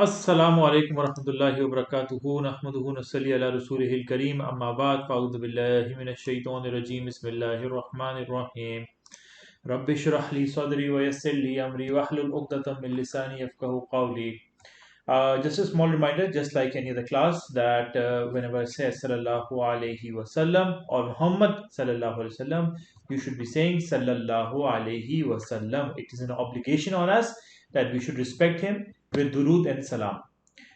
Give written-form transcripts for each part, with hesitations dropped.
अस्सलामु अलैकुम वरहमतुल्लाहि वबरकातुहू नहमदुहु नसल्ली अला रसूलिहिल करीम अम्मा बाद फ़अऊज़ु बिल्लाहि मिनश शैतानिर रजीम बिस्मिल्लाहिर रहमानिर रहीम रब्बि इश्रह ली सदरी व यस्सिर ली अमरी वहलुल उक़दतम मिन लिसानी यफ़क़हू क़ौली. Just a small reminder, just like any other class, that whenever I say Sallallahu Alaihi Wasallam or Muhammad Sallallahu Alaihi Wasallam, you should be saying Sallallahu Alaihi Wasallam. It is an obligation on us that we should respect him with durood and salam.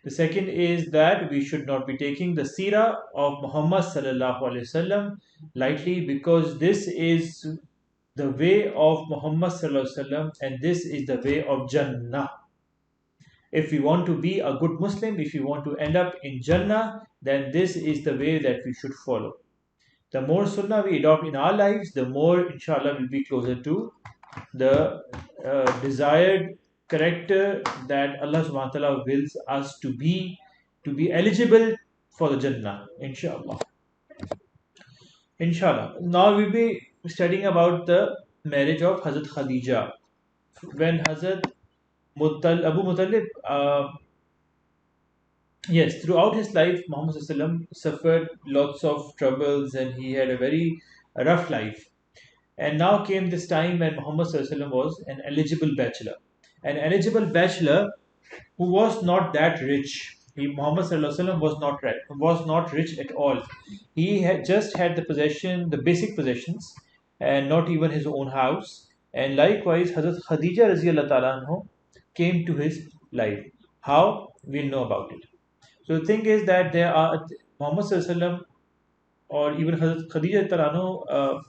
The second is that we should not be taking the seerah of Muhammad Sallallahu Alaihi Wasallam lightly, because this is the way of Muhammad Sallallahu Alaihi Wasallam and this is the way of Jannah. If we want to be a good Muslim, if we want to end up in Jannah, then this is the way that we should follow. The more Sunnah we adopt in our lives, the more, inshallah, we'll be closer to the desired character that Allah subhanahu wa ta'ala wills us to be eligible for the Jannah, inshallah. Inshallah. Now we'll be studying about the marriage of Hazrat Khadija. When Hazrat Abu Muttalib, yes, throughout his life, Muhammad SAW suffered lots of troubles and he had a very rough life. And now came this time when Muhammad SAW was an eligible bachelor. An eligible bachelor who was not that rich. Muhammad SAW was not rich at all. He had just had the basic possessions, and not even his own house. And likewise, Hazrat Khadija Raziyallahu Ta'ala anhu came to his life. How? We'll know about it. So the thing is that there are Muhammad SAW or even Hazrat Khadija Tarano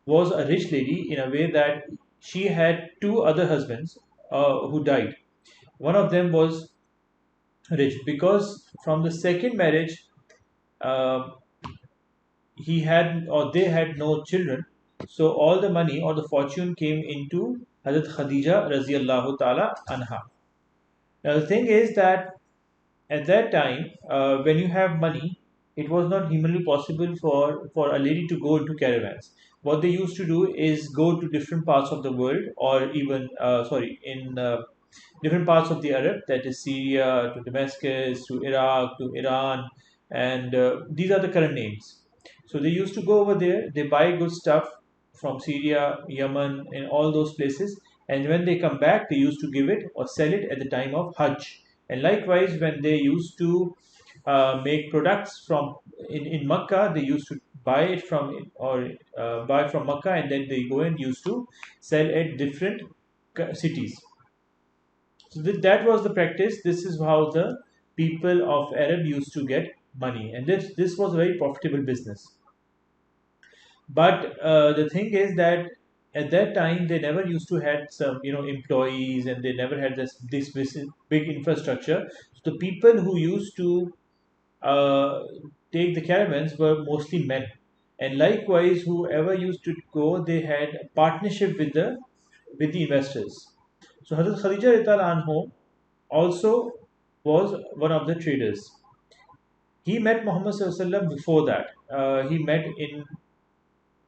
was a rich lady in a way that she had two other husbands who died. One of them was rich because from the second marriage, uh, he had or they had no children, so all the money or the fortune came into Hazrat Khadija Raziyallahu Ta'ala anha. Now the thing is that at that time, when you have money, it was not humanly possible for a lady to go into caravans. What they used to do is go to different parts of the world, or even, in different parts of the Arab, that is Syria, to Damascus, to Iraq, to Iran, and these are the current names. So they used to go over there, they buy good stuff from Syria, Yemen, and all those places, and when they come back, they used to give it or sell it at the time of Hajj. And likewise, when they used to make products in Makkah, they used to buy it from or buy from Makkah, and then they go and used to sell at different cities. So that was the practice. This is how the people of Arab used to get money, and this was a very profitable business. But the thing is that at that time they never used to had some employees, and they never had this big infrastructure. So the people who used to uh, take the caravans were mostly men, and likewise whoever used to go, they had a partnership with the investors. So Hazrat Khadija Radiallahu anhu also was one of the traders. He met Muhammad Sallallahu Alaihi Wasallam before that. He met in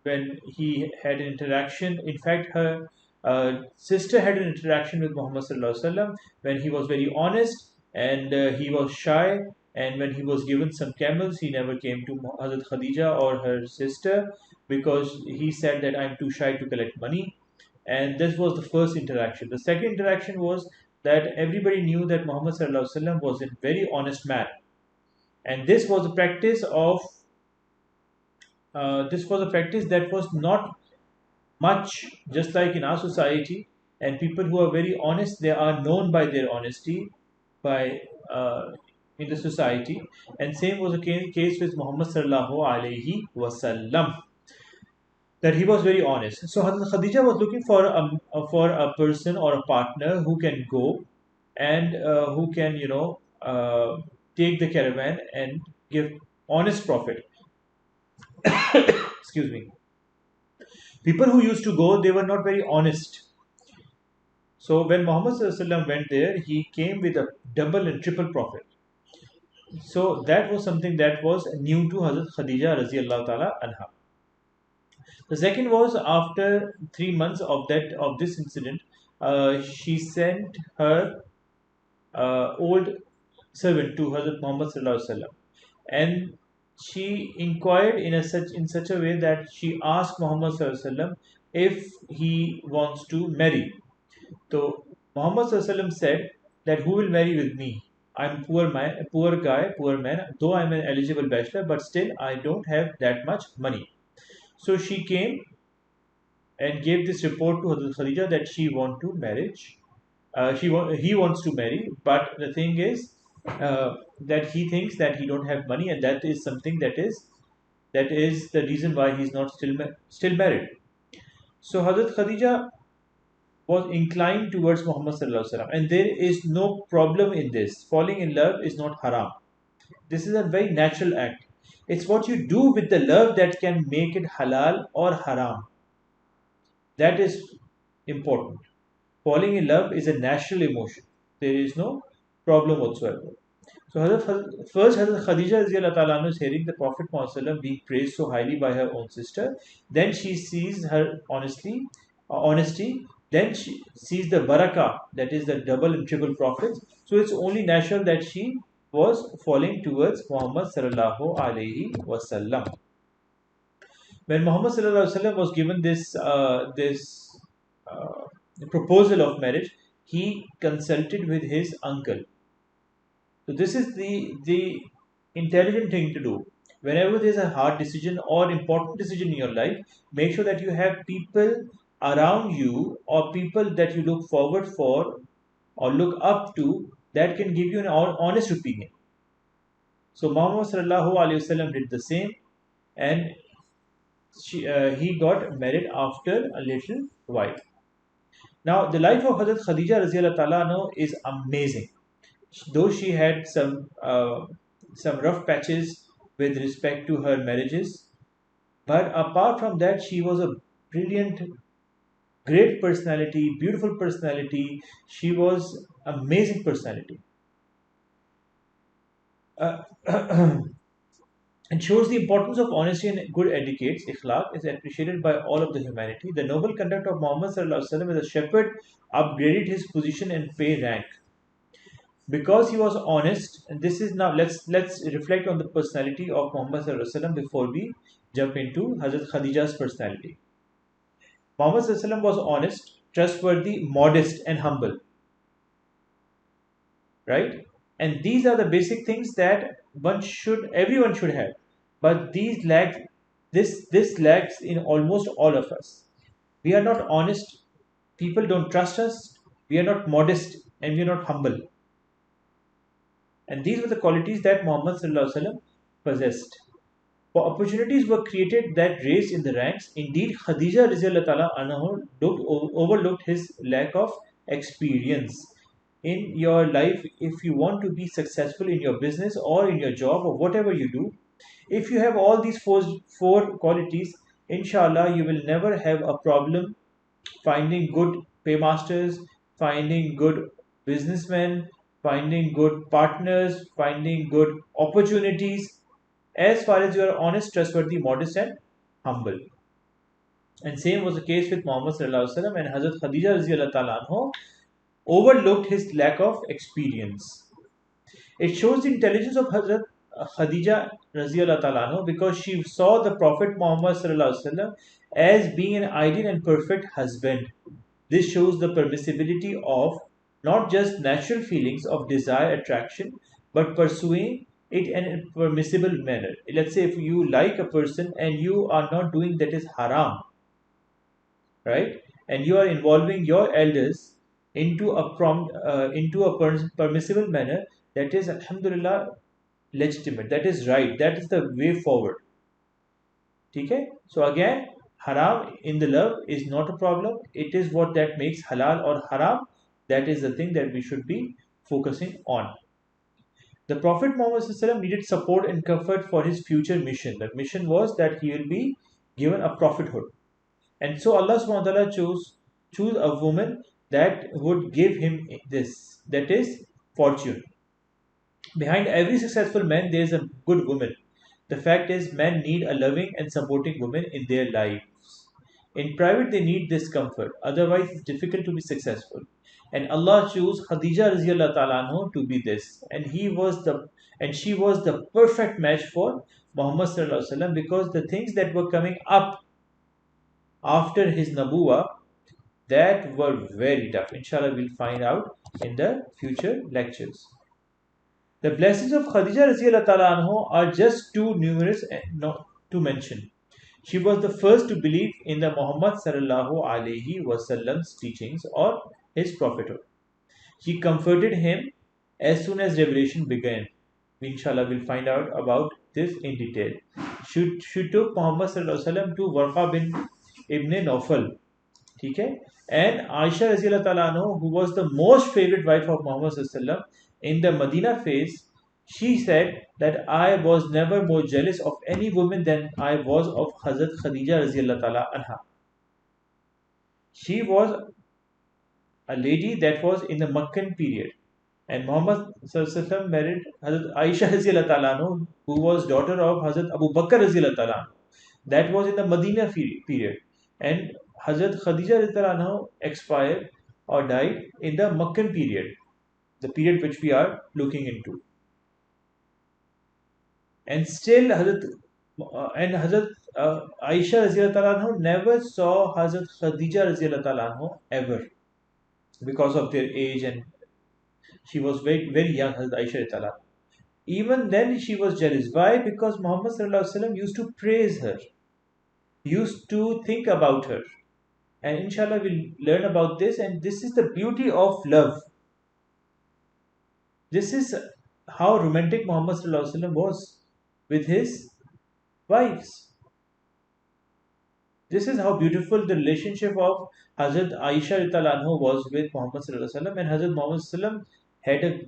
when he had an interaction. In fact, her sister had an interaction with Muhammad Sallallahu Alaihi Wasallam when he was very honest, and he was shy. And when he was given some camels, he never came to Hazrat Khadija or her sister because he said that I'm too shy to collect money. And this was the first interaction. The second interaction was that everybody knew that Muhammad Sallallahu Alaihi Wasallam was a very honest man, and this was a practice that was not much, just like in our society. And people who are very honest, they are known by their honesty by in the society. And same was the case with Muhammad Sallallahu Alaihi Wasallam, that he was very honest. So Hazrat Khadija was looking for a person or a partner who can go and who can take the caravan and give honest profit. Excuse me. People who used to go, they were not very honest. So when Muhammad SAW went there, he came with a double and triple profit. So that was something that was new to Hazrat Khadija Raziyallahu Ta'ala anha. The second was after 3 months of this incident, she sent her old servant to Hazrat Muhammad sallallahu alaihi wasallam, and she inquired in such a way that she asked Muhammad sallallahu alaihi wasallam if he wants to marry. So Muhammad sallallahu alaihi wasallam said that who will marry with me? I'm poor man, poor guy, poor man. Though I'm an eligible bachelor, but still I don't have that much money. So she came and gave this report to Hazrat Khadija that she want to marriage. He wants to marry, but the thing is that he thinks that he don't have money, and that is something that is the reason why he's not still married. So Hazrat Khadija was inclined towards Muhammad sallallahu alaihi wasallam, and there is no problem in this. Falling in love is not haram. This is a very natural act. It's what you do with the love that can make it halal or haram. That is important. Falling in love is a natural emotion. There is no problem whatsoever. So first Hazrat Khadija radiallahu ta'ala anha is hearing the Prophet Muhammad being praised so highly by her own sister. Then she sees her honesty. Then she sees the barakah, that is the double and triple prophets. So it's only natural that she was falling towards Muhammad sallallahu alaihi wasallam. When Muhammad sallallahu alaihi wasallam was given this uh, proposal of marriage, he consulted with his uncle. So this is the intelligent thing to do. Whenever there's a hard decision or important decision in your life, make sure that you have people around you or people that you look forward for or look up to that can give you an honest opinion. So Muhammad sallallahu alaihi wasallam did the same, and he got married after a little while. Now the life of Hazrat Khadija Raziyallahu Ta'ala anha is amazing. Though she had some rough patches with respect to her marriages, but apart from that, she was a brilliant, great personality, beautiful personality. She was amazing personality. Uh, and shows the importance of honesty and good etiquettes. Ikhlaq is appreciated by all of the humanity. The noble conduct of Muhammad sallallahu alaihi wasallam as a shepherd upgraded his position and pay rank because he was honest. And this is now let's reflect on the personality of Muhammad sallallahu alaihi wasallam before we jump into Hazrat Khadija's personality. Muhammad sallallahu alaihi wasallam was honest, trustworthy, modest, and humble. Right? And these are the basic things that everyone should have. But this lacks in almost all of us. We are not honest. People don't trust us. We are not modest, and we are not humble. And these were the qualities that Muhammad sallallahu alaihi wasallam possessed. For opportunities were created that raised in the ranks. Indeed, Khadija radiallahu ta'ala anha overlooked his lack of experience. In your life, if you want to be successful in your business or in your job or whatever you do, if you have all these four qualities, inshallah, you will never have a problem finding good paymasters, finding good businessmen, finding good partners, finding good opportunities, as far as you are honest, trustworthy, modest, and humble. And same was the case with Muhammad sallallahu alaihi wasallam, and Hazrat Khadija radiallahu ta'ala anha overlooked his lack of experience. It shows the intelligence of Hazrat Khadija radiallahu ta'ala anha because she saw the Prophet Muhammad sallallahu alaihi wasallam as being an ideal and perfect husband. This shows the permissibility of not just natural feelings of desire, attraction, but pursuing it in a permissible manner. Let's say if you like a person and you are not doing that is haram, right? And you are involving your elders into a permissible manner, that is alhamdulillah legitimate. That is right. That is the way forward. Okay? So again, haram in the love is not a problem. It is what that makes halal or haram. That is the thing that we should be focusing on. The Prophet Muhammad SAW needed support and comfort for his future mission. That mission was that he will be given a prophethood. And so Allah subhanahu wa ta'ala choose a woman that would give him this. That is fortune. Behind every successful man, there is a good woman. The fact is, men need a loving and supporting woman in their lives. In private, they need this comfort. Otherwise, it's difficult to be successful. And Allah chose Khadija radiallahu ta'ala anhu to be this. And she was the perfect match for Muhammad sallallahu alaihi wasallam, because the things that were coming up after his nabuwa, that were very tough. Inshallah, we'll find out in the future lectures. The blessings of Khadija radiallahu ta'ala anhu are just too numerous not to mention. She was the first to believe in the Muhammad sallallahu alaihi wasallam's teachings or his prophethood. She comforted him as soon as revelation began. Inshallah, we'll find out about this in detail. She took Muhammad sallallahu alaihi wasallam to Warqa bin Ibn Nawfal. Okay? And Aisha radiallahu ta'ala anhu, who was the most favorite wife of Muhammad sallallahu alaihi wasallam in the Medina phase, she said that I was never more jealous of any woman than I was of Hazrat Khadija radiallahu ta'ala anha. She was a lady that was in the Meccan period, and Muhammad sallallahu alaihi wasallam married Hazrat Aisha radiallahu ta'ala anhu, who was daughter of Hazrat Abu Bakr radiallahu ta'ala anhu. That was in the Medina period, and Hazrat Khadija radiallahu anha expired or died in the Meccan period, the period which we are looking into. And still Hazrat Aisha radiallahu ta'ala anhu never saw Hazrat Khadija radiallahu ta'ala anhu ever, because of their age, and she was very, very young, Hazrat Aisha radiallahu ta'ala. Even then she was jealous. Why? Because Muhammad sallallahu alaihi wasallam used to praise her, used to think about her. And inshallah we'll learn about this, and this is the beauty of love. This is how romantic Muhammad sallallahu alaihi wasallam was with his wives. This is how beautiful the relationship of Hazrat Aisha radiallahu anhu was with Muhammad sallallahu alaihi wasallam, and Hazrat Muhammad sallallahu alaihi wasallam had a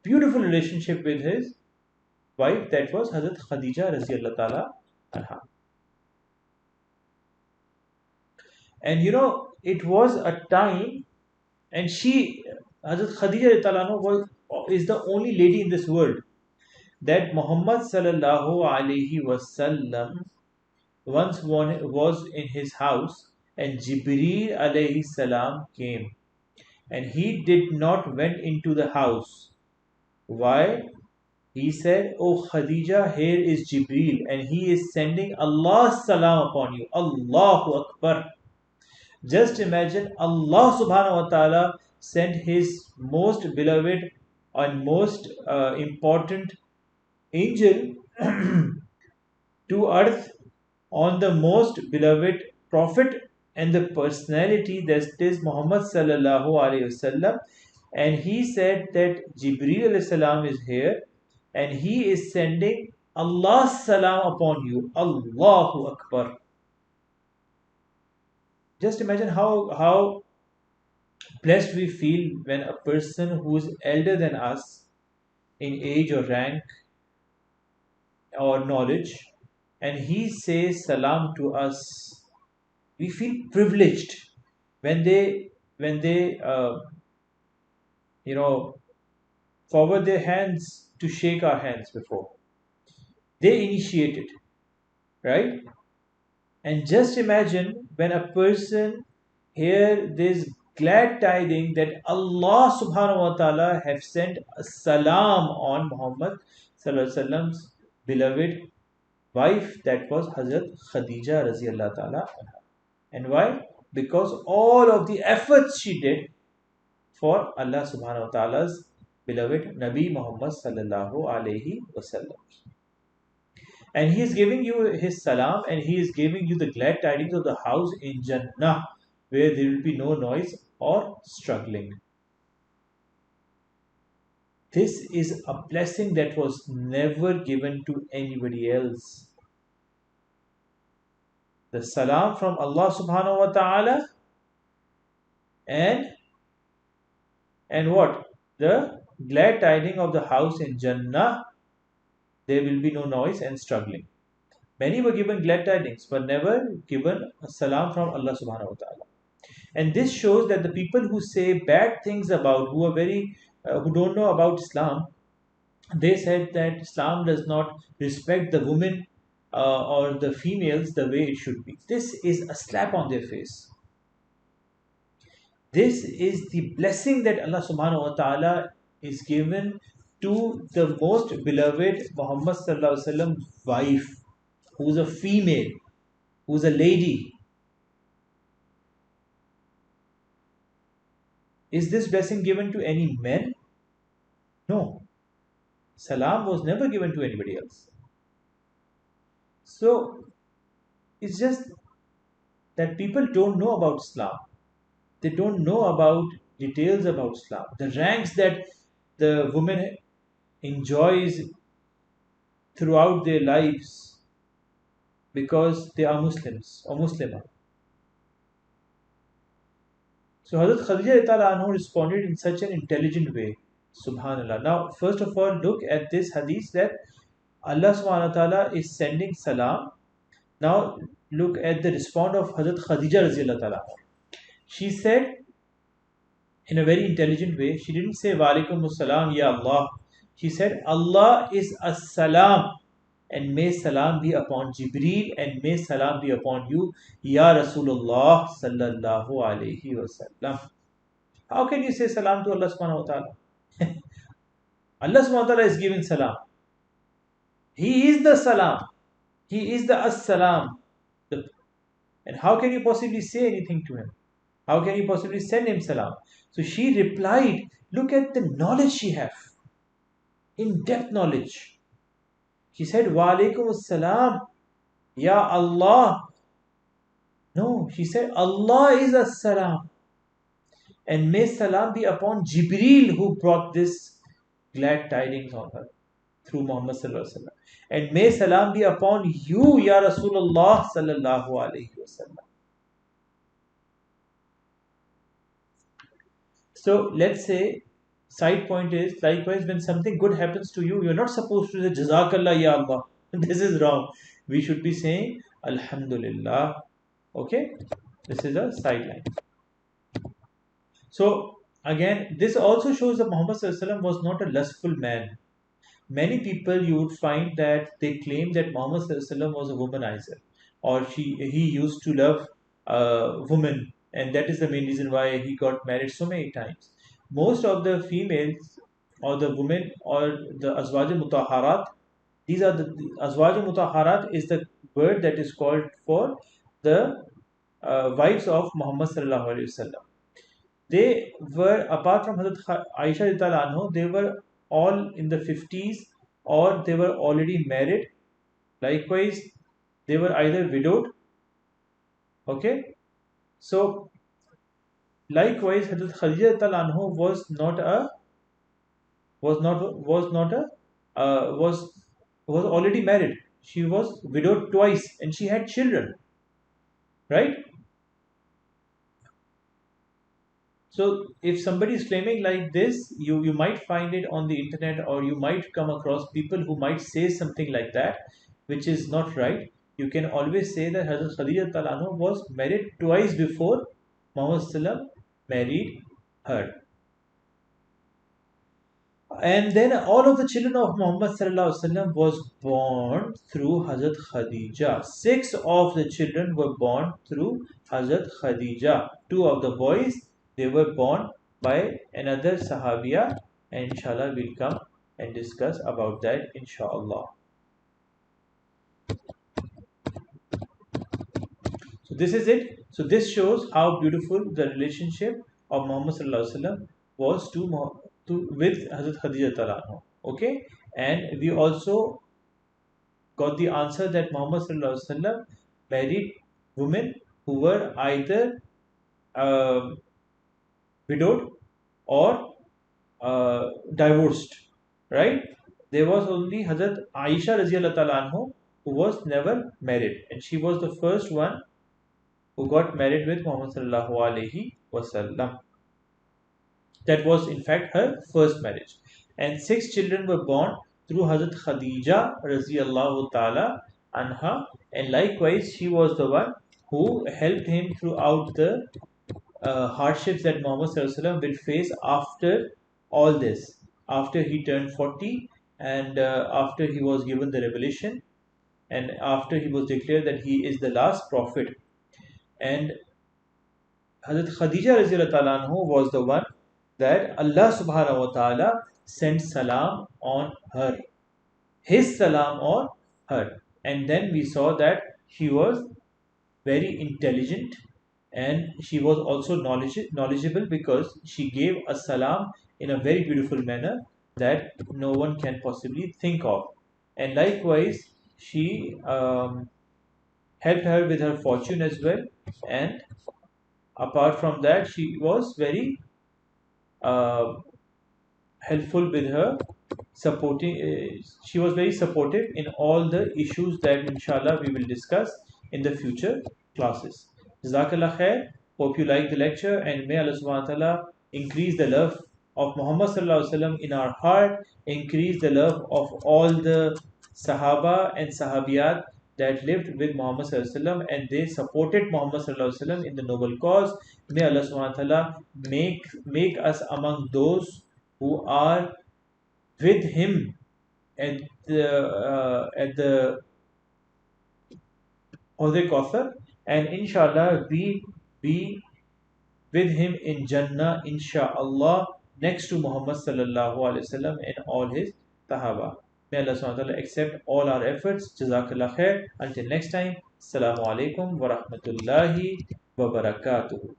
beautiful relationship with his wife, that was Hazrat Khadija radiallahu ta'ala anha. And it was a time, and Hazrat Khadija radiallahu anha is the only lady in this world that Muhammad sallallahu alaihi wasallam once was in his house, and Jibreel alayhi salam came, and he did not went into the house. Why? He said, "Oh Khadija, here is Jibreel, and he is sending Allah's salam upon you." Allahu Akbar. Just imagine, Allah subhanahu wa ta'ala sent his most beloved and most important angel to earth on the most beloved prophet and the personality, that is Muhammad sallallahu alaihi wasallam. And he said that Jibreel alayhi salam is here, and he is sending Allah's salam upon you. Allahu Akbar. Just imagine how blessed we feel when a person who is elder than us in age or rank or knowledge, and he says salam to us. We feel privileged when they forward their hands to shake our hands before. They initiate it, right? And just imagine when a person hear this glad tiding that Allah subhanahu wa ta'ala have sent a salam on Muhammad sallallahu alaihi wasallam's beloved wife, that was Hazrat Khadija radiallahu ta'ala anha. And why? Because all of the efforts she did for Allah subhanahu wa ta'ala's beloved Nabi Muhammad sallallahu alaihi wasallam. And he is giving you his salam, and he is giving you the glad tidings of the house in Jannah, where there will be no noise or struggling. This is a blessing that was never given to anybody else. The salam from Allah subhanahu wa ta'ala, and what? The glad tiding of the house in Jannah. There will be no noise and struggling. Many were given glad tidings, but never given a salam from Allah subhanahu wa ta'ala. And this shows that the people who say bad things about, who are who don't know about Islam, they said that Islam does not respect the women, or the females the way it should be. This is a slap on their face. This is the blessing that Allah subhanahu wa ta'ala is given to the most beloved Muhammad sallallahu alaihi wasallam wife, who's a female, who's a lady. Is this blessing given to any men? No. Salam was never given to anybody else. So it's just that people don't know about Islam. They don't know about details about Islam. The ranks that the woman enjoys throughout their lives because they are Muslims or Muslimah. So Hazrat Khadija anhu responded in such an intelligent way. Subhanallah. Now, first of all, look at this hadith that Allah subhanahu wa ta'ala is sending salam. Now, look at the response of Hazrat Khadija radiallahu ta'ala. She said in a very intelligent way, she didn't say Walaikum Assalam Ya Allah. She said Allah is as-salam, and may salam be upon Jibreel, and may salam be upon you, Ya Rasulullah sallallahu alayhi wasallam. How can you say salam to Allah subhanahu wa ta'ala? Allah subhanahu wa ta'ala is giving salam. He is the salam. He is the as-salam. And how can you possibly say anything to him? How can you possibly send him salam? So she replied, look at the knowledge she has. In-depth knowledge. She said, Wa alaikum as-salam, Ya Allah. No, she said, Allah is as-salam. And may salam be upon Jibreel, who brought this glad tidings on her through Muhammad sallallahu alaihi wasallam. And may salam be upon you, Ya Rasulullah sallallahu alaihi wasallam. So let's say, side point is, likewise, when something good happens to you, you're not supposed to say Jazakallah Ya Allah. This is wrong. We should be saying Alhamdulillah. Okay? This is a sideline. So again, this also shows that Muhammad sallallahu alaihi wasallam was not a lustful man. Many people, you would find that they claim that Muhammad sallallahu alaihi wasallam was a womanizer, or he used to love women, and that is the main reason why he got married so many times. Most of the females or the women or the Azwaj Mutahharat, these are the Azwaj Mutahharat is the word that is called for the wives of Muhammad sallallahu alaihi wasallam. They were, apart from Hazrat Aisha radhiyallahu anhu, they were all in the 50s, or they were already married. Likewise, they were either widowed. Okay, so likewise, Hazrat Khadija radhiyallahu anhu was already married. She was widowed twice, and she had children. Right. So if somebody is claiming like this, you might find it on the internet, or you might come across people who might say something like that, which is not right. You can always say that Hazrat Khadija Talano was married twice before Muhammad Sallam married her. And then all of the children of Muhammad Sallallahu Alaihi Wasallam was born through Hazrat Khadija. 6 of the children were born through Hazrat Khadija. 2 of the boys, they were born by another Sahabiya, and inshallah we'll come and discuss about that inshallah. So this is it. So this shows how beautiful the relationship of Muhammad Sallallahu Alaihi Wasallam was with Hazrat Khadija Talano. Okay, and we also got the answer that Muhammad Sallallahu Alaihi Wasallam married women who were either widowed or divorced, right? There was only Hazrat Aisha Radhiyallahu Ta'ala anhu who was never married, and she was the first one who got married with Muhammad Sallallahu Alaihi Wasallam. That was in fact her first marriage. And 6 children were born through Hazrat Khadija Radhiyallahu Ta'ala anha, and likewise she was the one who helped him throughout the hardships that Muhammad Sallallahu Alaihi Wasallam will face after all this, after he turned 40 and after he was given the revelation, and after he was declared that he is the last prophet. And Hazrat Khadija Raziyallahu Ta'ala anhu was the one that Allah subhanahu wa ta'ala sent salam on her, his salam on her. And then we saw that she was very intelligent, and she was also knowledgeable, because she gave a salam in a very beautiful manner that no one can possibly think of. And likewise, she helped her with her fortune as well. And apart from that, she was very uh, helpful with her supporting. She was very supportive in all the issues that inshallah we will discuss in the future classes. Jazakallah khair. Hope you like the lecture, and may Allah subhanahu wa ta'ala increase the love of Muhammad sallallahu alaihi wasallam in our heart, increase the love of all the Sahaba and Sahabiyat that lived with Muhammad sallallahu alaihi wasallam, and they supported Muhammad sallallahu alaihi wasallam in the noble cause. May Allah subhanahu wa ta'ala make us among those who are with him at the Hawd Kauthar, and inshallah we be with him in Jannah, inshallah, next to Muhammad sallallahu alaihi wasallam and all his Sahaba. May Allah subhanahu wa ta'ala accept all our efforts. Jazakallah khair. Until next time, Assalamu alaikum wa rahmatullahi wa barakatuh.